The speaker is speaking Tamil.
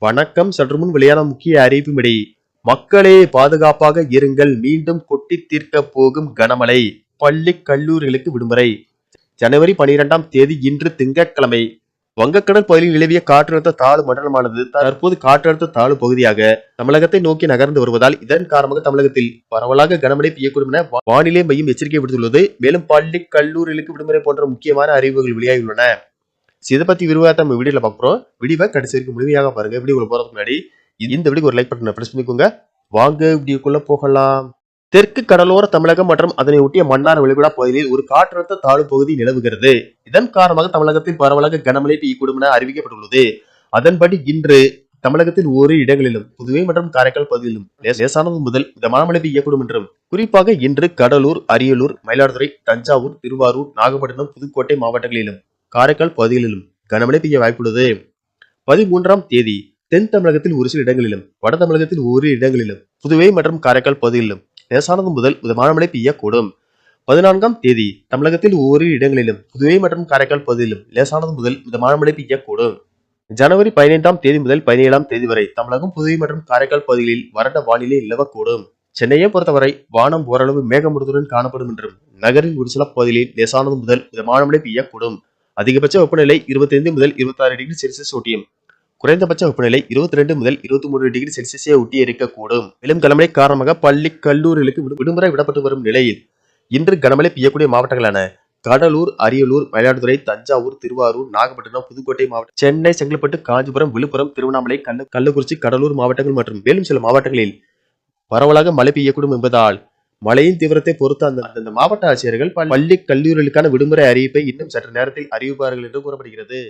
வணக்கம். சற்று முன் வெளியான முக்கிய அறிவிப்பின்படி, மக்களே பாதுகாப்பாக இருங்கள், மீண்டும் கொட்டி தீர்க்க போகும் கனமழை, பள்ளி கல்லூரிகளுக்கு விடுமுறை. ஜனவரி 12ஆம் தேதி இன்று திங்கட்கிழமை. வங்கக்கடல் பகுதியில் நிலவிய காற்றழுத்த தாழ்வு மண்டலமானது தற்போது காற்றழுத்த தாழ்வு பகுதியாக தமிழகத்தை நோக்கி நகர்ந்து வருவதால் இதன் காரணமாக தமிழகத்தில் பரவலாக கனமழை பெய்யக்கூடும் என வானிலை மையம் எச்சரிக்கை விடுத்துள்ளது. மேலும் பள்ளி கல்லூரிகளுக்கு விடுமுறை போன்ற முக்கியமான அறிவிப்புகள் வெளியாகியுள்ளன. இதை பத்தி விரிவாக நம்ம வீடியோல பார்க்குறோம். வீடியோவை கடைசி வரைக்கும் முழுமையாக பாருங்க. வீடியோக்குள்ள போறதுக்கு முன்னாடி இந்த வீடியோக்கு ஒரு லைக் பட்டனை பிரஸ் பண்ணிக்கோங்க. வாங்க வீடியோக்குள்ள போகலாம். தெற்கு கடலோர தமிழகம் மற்றும் அதனை ஒட்டிய மன்னார் வளைகுடா பகுதியில் ஒரு காற்றழுத்த தாழ்வு பகுதி நிலவுகிறது. இதன் காரணமாக தமிழகத்தில் பரவலாக கனமழை பெய்யக்கூடும் என அறிவிக்கப்பட்டுள்ளது. அதன்படி இன்று தமிழகத்தில் ஓரிரு இடங்களிலும் புதுவை மற்றும் காரைக்கால் பகுதியிலும் லேசானது முதல் மிதமான மழை பெய்யக்கூடும் என்றும், குறிப்பாக இன்று கடலூர், அரியலூர், மயிலாடுதுறை, தஞ்சாவூர், திருவாரூர், நாகப்பட்டினம், புதுக்கோட்டை மாவட்டங்களிலும் காரைக்கால் பகுதிகளிலும் கனமழை பெய்ய வாய்ப்புள்ளது. 13ஆம் தேதி தென் தமிழகத்தில் ஒரு சில இடங்களிலும், வட தமிழகத்தில் ஓரிரு இடங்களிலும், புதுவை மற்றும் காரைக்கால் பகுதிகளிலும் லேசானது முதல் மிதமான மழை பெய்யக்கூடும். 14ஆம் தேதி தமிழகத்தில் ஓரிரு இடங்களிலும், புதுவை மற்றும் காரைக்கால் பகுதியிலும் லேசானது முதல் மிதமான மழை பெய்யக்கூடும். ஜனவரி 15ஆம் தேதி முதல் 17ஆம் தேதி வரை தமிழகம், புதுவை மற்றும் காரைக்கால் பகுதிகளில் வறண்ட வானிலை நிலவக்கூடும். சென்னையை பொறுத்தவரை வானம் ஓரளவு மேகமூட்டத்துடன் காணப்படும் என்றும், நகரின் ஒரு சில பகுதிகளில் லேசானது முதல் மிதமான மழை பெய்யக்கூடும். அதிகபட்ச வெப்பநிலை 25 முதல் 26 டிகிரி செல்சியஸ் ஒட்டியும், குறைந்தபட்ச வெப்பநிலை 22 முதல் 23 டிகிரி செல்சியஸை ஒட்டி இருக்கக்கூடும். மேலும் கனமழை காரணமாக பள்ளி கல்லூரிகளுக்கு விடுமுறை விடப்பட்டு வரும் நிலையில் இன்று கனமழை பெய்யக்கூடிய மாவட்டங்களான கடலூர், அரியலூர், மயிலாடுதுறை, தஞ்சாவூர், திருவாரூர், நாகப்பட்டினம், புதுக்கோட்டை மாவட்டம், சென்னை, செங்கல்பட்டு, காஞ்சிபுரம், விழுப்புரம், திருவண்ணாமலை, கள்ளக்குறிச்சி, கடலூர் மாவட்டங்கள் மற்றும் மேலும் சில மாவட்டங்களில் பரவலாக மழை பெய்யக்கூடும் என்பதால் மழையின் தீவிரத்தை பொறுத்து அந்த மாவட்ட ஆட்சியர்கள் பள்ளி கல்லூரிகளுக்கான விடுமுறை அறிவிப்பை இன்னும் சற்று நேரத்தில் அறிவிப்பார்கள் என்று கூறப்படுகிறது.